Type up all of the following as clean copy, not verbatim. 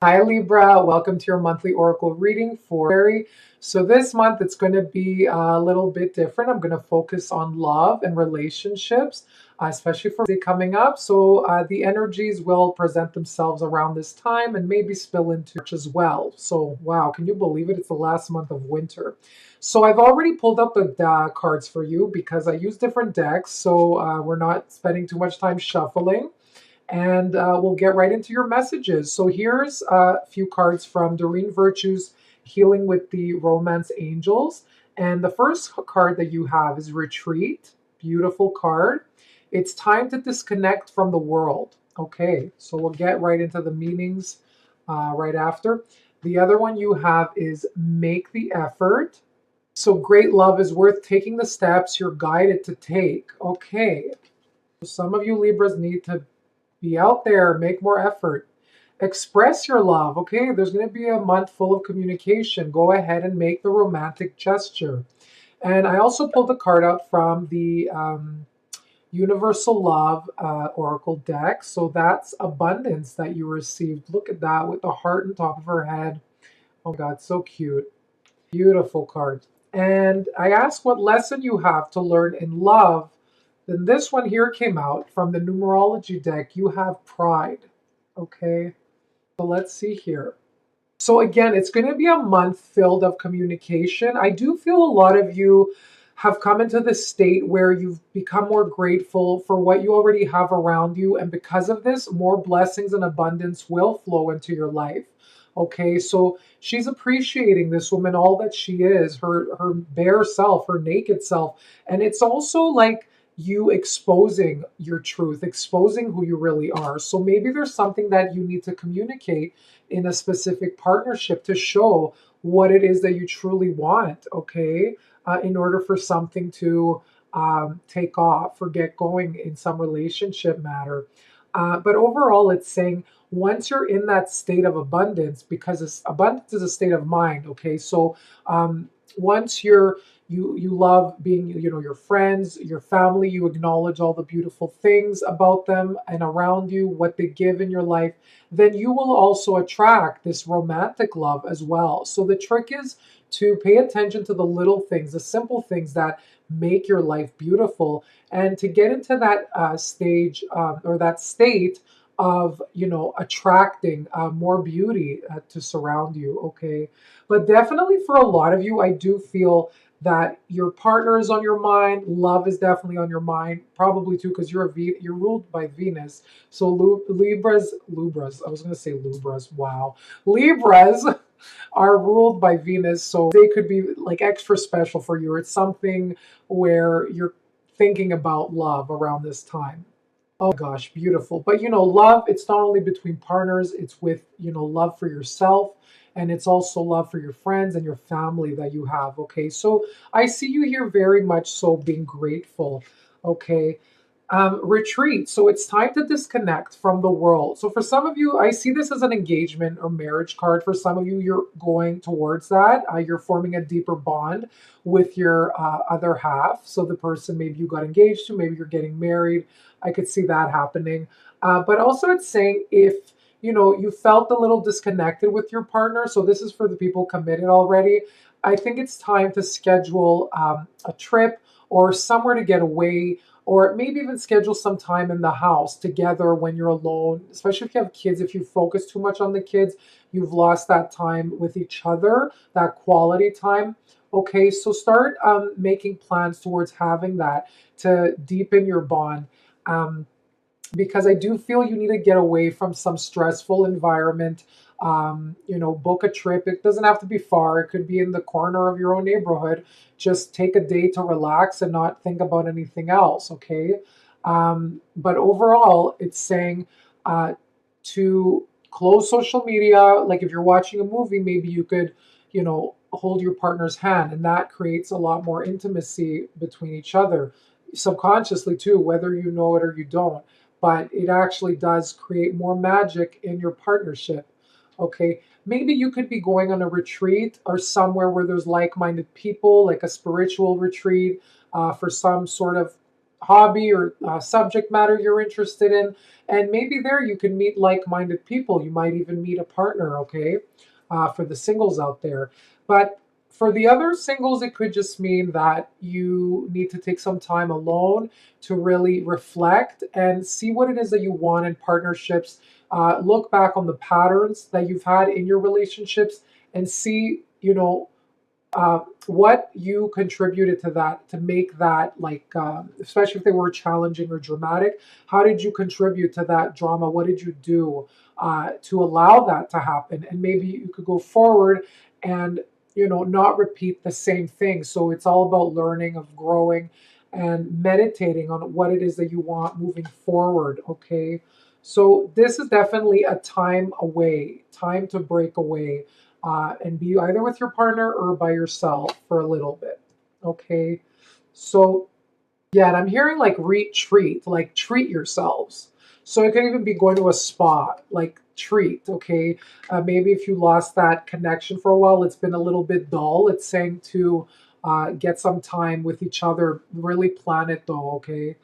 Hi Libra, welcome to your monthly oracle reading for February. So this month it's going to be a little bit different. I'm going to focus on love and relationships, especially for the coming up. So the energies will present themselves around this time and maybe spill into March as well. So wow, can you believe it? It's the last month of winter. So I've already pulled up the cards for you because I use different decks. So we're not spending too much time shuffling and we'll get right into your messages. So here's a few cards from Doreen Virtue's Healing with the Romance Angels. And the first card that you have is Retreat. Beautiful card. It's time to disconnect from the world. Okay, so we'll get right into the meanings right after. The other one you have is Make the Effort. So great love is worth taking the steps you're guided to take. Okay, some of you Libras need to be out there, make more effort. Express your love, okay? There's going to be a month full of communication. Go ahead and make the romantic gesture. And I also pulled a card out from the Universal Love Oracle deck. So that's abundance that you received. Look at that with the heart on top of her head. Oh my God, so cute. Beautiful card. And I asked what lesson you have to learn in love. Then this one here came out from the numerology deck. You have pride. Okay, so let's see here. So again, it's going to be a month filled of communication. I do feel a lot of you have come into this state where you've become more grateful for what you already have around you. And because of this, more blessings and abundance will flow into your life. Okay, so she's appreciating this woman, all that she is, her bare self, her naked self. And it's also like you exposing your truth, exposing who you really are. So maybe there's something that you need to communicate in a specific partnership to show what it is that you truly want, okay, in order for something to take off or get going in some relationship matter. But overall, it's saying once you're in that state of abundance, because abundance is a state of mind, okay, so once you love being, your friends, your family, you acknowledge all the beautiful things about them and around you, what they give in your life, then you will also attract this romantic love as well. So the trick is to pay attention to the little things, the simple things that make your life beautiful, and to get into that stage or that state of attracting more beauty to surround you. Okay, but definitely for a lot of you, I do feel that your partner is on your mind, love is definitely on your mind, probably too, because you're ruled by Venus. So Libras, I was going to say Libras, wow. Libras are ruled by Venus, so they could be like extra special for you. It's something where you're thinking about love around this time. Oh gosh, beautiful. But love, it's not only between partners, it's with, love for yourself. And it's also love for your friends and your family that you have. Okay. So I see you here very much so being grateful. Okay. Retreat. So it's time to disconnect from the world. So for some of you, I see this as an engagement or marriage card. For some of you, you're going towards that. You're forming a deeper bond with your other half. So the person maybe you got engaged to, maybe you're getting married. I could see that happening. But also, it's saying if you felt a little disconnected with your partner. So this is for the people committed already. I think it's time to schedule a trip or somewhere to get away, or maybe even schedule some time in the house together when you're alone, especially if you have kids. If you focus too much on the kids, you've lost that time with each other, that quality time. Okay, so start making plans towards having that to deepen your bond. Because I do feel you need to get away from some stressful environment. Book a trip. It doesn't have to be far. It could be in the corner of your own neighborhood. Just take a day to relax and not think about anything else. Okay. But overall, it's saying to close social media. Like if you're watching a movie, maybe you could, hold your partner's hand, and that creates a lot more intimacy between each other, subconsciously too, whether you know it or you don't. But it actually does create more magic in your partnership. Okay, maybe you could be going on a retreat or somewhere where there's like-minded people, like a spiritual retreat for some sort of hobby or subject matter you're interested in. And maybe there you can meet like-minded people. You might even meet a partner, okay, for the singles out there. But for the other singles, it could just mean that you need to take some time alone to really reflect and see what it is that you want in partnerships. Look back on the patterns that you've had in your relationships and see, what you contributed to that to make that, like, especially if they were challenging or dramatic. How did you contribute to that drama? What did you do to allow that to happen? And maybe you could go forward and not repeat the same thing. So it's all about learning, of growing, and meditating on what it is that you want moving forward. Okay, so this is definitely a time away, time to break away, and be either with your partner or by yourself for a little bit. Okay. So, yeah, and I'm hearing like retreat, like treat yourselves. So it could even be going to a spa, like treat. Okay. Maybe if you lost that connection for a while, it's been a little bit dull. It's saying to get some time with each other, really plan it though. Okay.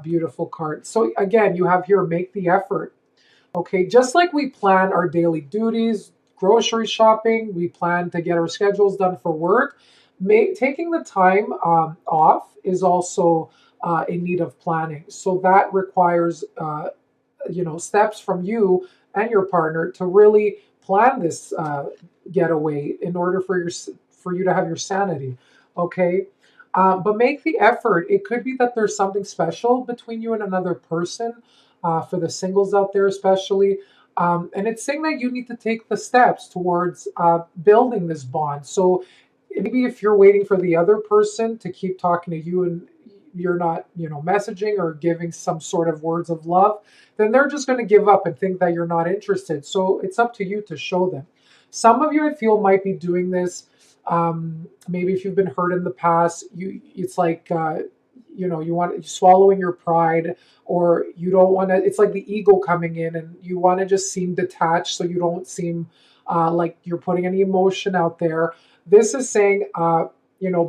Beautiful card. So again, you have here, make the effort. Okay, just like we plan our daily duties, grocery shopping, we plan to get our schedules done for work. Taking the time off is also in need of planning. So that requires, steps from you and your partner to really plan this getaway in order for you to have your sanity. Okay. But make the effort. It could be that there's something special between you and another person, for the singles out there, especially. And it's saying that you need to take the steps towards building this bond. So maybe if you're waiting for the other person to keep talking to you and you're not, messaging or giving some sort of words of love, then they're just going to give up and think that you're not interested. So it's up to you to show them. Some of you, I feel, might be doing this. Maybe if you've been hurt in the past, it's like, you want you swallowing your pride, or you don't want to. It's like the ego coming in, and you want to just seem detached, so you don't seem like you're putting any emotion out there. This is saying,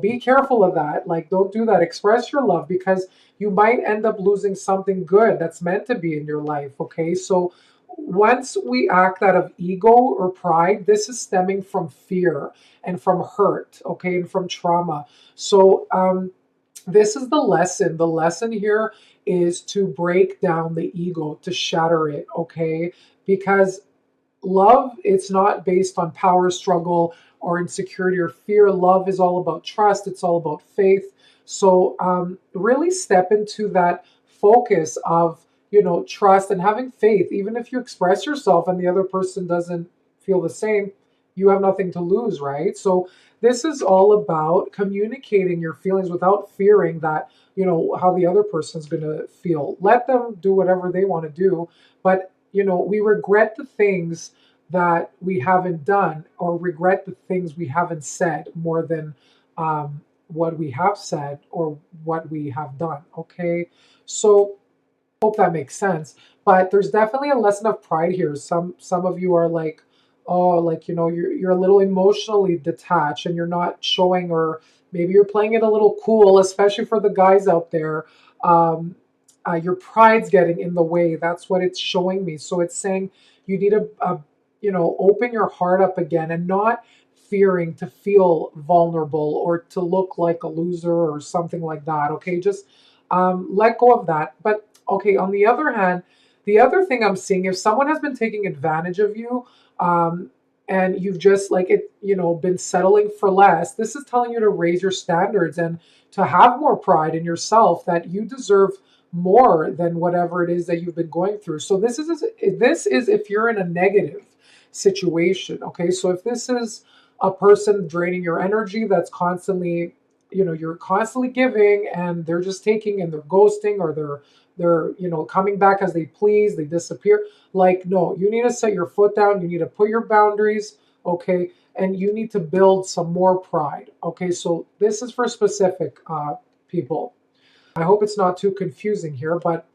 be careful of that. Like, don't do that. Express your love, because you might end up losing something good that's meant to be in your life. Okay, so once we act out of ego or pride, this is stemming from fear and from hurt, okay, and from trauma. So this is the lesson. The lesson here is to break down the ego, to shatter it, okay? Because love, it's not based on power struggle or insecurity or fear. Love is all about trust. It's all about faith. So really step into that focus of, trust and having faith. Even if you express yourself and the other person doesn't feel the same, you have nothing to lose, right? So this is all about communicating your feelings without fearing that, how the other person's going to feel. Let them do whatever they want to do. But, we regret the things that we haven't done, or regret the things we haven't said, more than what we have said or what we have done. Okay. So hope that makes sense. But there's definitely a lesson of pride here. Some of you are like, oh, like, you're a little emotionally detached and you're not showing, or maybe you're playing it a little cool, especially for the guys out there. Your pride's getting in the way. That's what it's showing me. So it's saying you need to, open your heart up again, and not fearing to feel vulnerable or to look like a loser or something like that. Okay, just let go of that. But okay, on the other hand, the other thing I'm seeing, if someone has been taking advantage of you, and you've just like it, been settling for less, this is telling you to raise your standards and to have more pride in yourself, that you deserve more than whatever it is that you've been going through. So this is if you're in a negative situation. Okay, so if this is a person draining your energy, that's constantly, you're constantly giving and they're just taking, and they're ghosting, or they're coming back as they please, they disappear. Like, no, you need to set your foot down, you need to put your boundaries, okay, and you need to build some more pride. Okay, so this is for specific people. I hope it's not too confusing here, but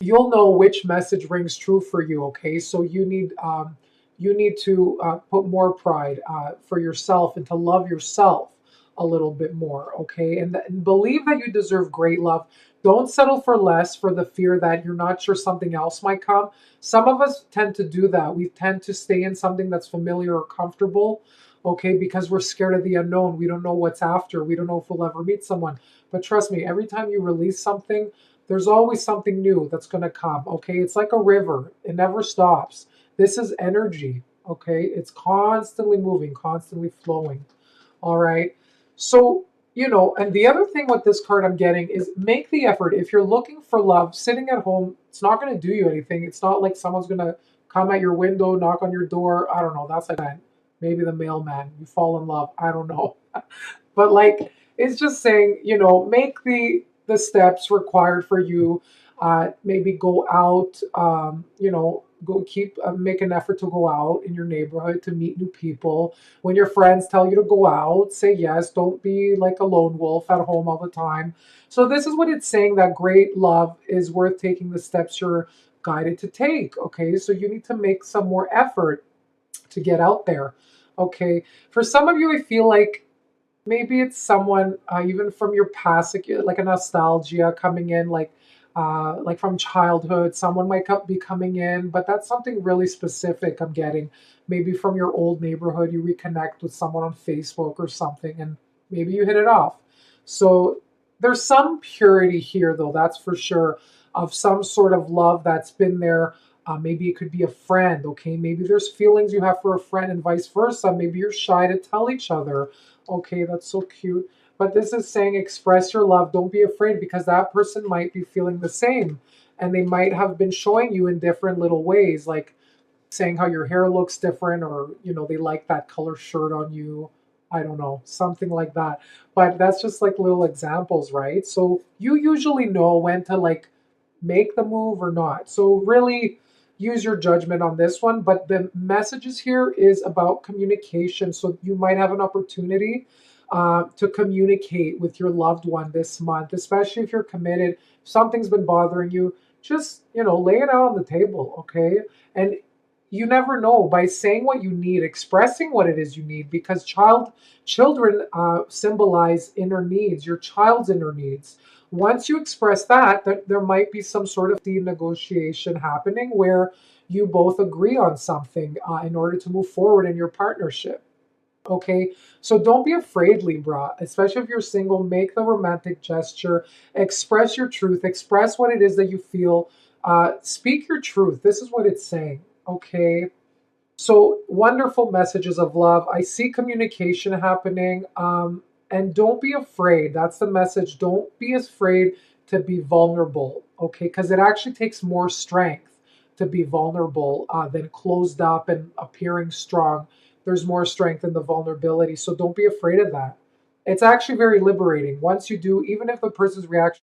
you'll know which message rings true for you. Okay, so you need to put more pride for yourself, and to love yourself a little bit more. Okay, and believe that you deserve great love. Don't settle for less for the fear that you're not sure something else might come. Some of us tend to do that. We tend to stay in something that's familiar or comfortable, okay, because we're scared of the unknown. We don't know what's after. We don't know if we'll ever meet someone. But trust me, every time you release something, there's always something new that's going to come, okay? It's like a river, it never stops. This is energy, okay? It's constantly moving, constantly flowing. All right. So, and the other thing with this card I'm getting is make the effort. If you're looking for love, sitting at home, it's not going to do you anything. It's not like someone's going to come at your window, knock on your door. I don't know. That's like that. Maybe the mailman. You fall in love. I don't know. But like it's just saying, make the steps required for you. Maybe go out. Go keep make an effort to go out in your neighborhood to meet new people. When your friends tell you to go out, say yes. Don't be like a lone wolf at home all the time. So this is what it's saying, that great love is worth taking the steps you're guided to take. Okay, so you need to make some more effort to get out there. Okay, for some of you, I feel like maybe it's someone even from your past, like a nostalgia coming in, like from childhood. Someone might be coming in, but that's something really specific I'm getting. Maybe from your old neighborhood, you reconnect with someone on Facebook or something, and maybe you hit it off. So there's some purity here, though, that's for sure, of some sort of love that's been there. Maybe it could be a friend, okay? Maybe there's feelings you have for a friend and vice versa. Maybe you're shy to tell each other. Okay, that's so cute. But this is saying express your love. Don't be afraid, because that person might be feeling the same. And they might have been showing you in different little ways, like saying how your hair looks different, or, they like that color shirt on you. I don't know, something like that. But that's just like little examples, right? So you usually know when to like make the move or not. So really use your judgment on this one. But the messages here is about communication. So you might have an opportunity to communicate with your loved one this month, especially if you're committed. If something's been bothering you, just lay it out on the table, okay? And you never know, by saying what you need, expressing what it is you need, because children symbolize inner needs, your child's inner needs. Once you express that, there might be some sort of negotiation happening where you both agree on something in order to move forward in your partnership. Okay, so don't be afraid, Libra, especially if you're single. Make the romantic gesture, express your truth, express what it is that you feel, speak your truth. This is what it's saying. Okay, so wonderful messages of love. I see communication happening, and don't be afraid. That's the message. Don't be afraid to be vulnerable, okay? Because it actually takes more strength to be vulnerable than closed up and appearing strong. There's more strength in the vulnerability. So don't be afraid of that. It's actually very liberating. Once you do, even if the person's reaction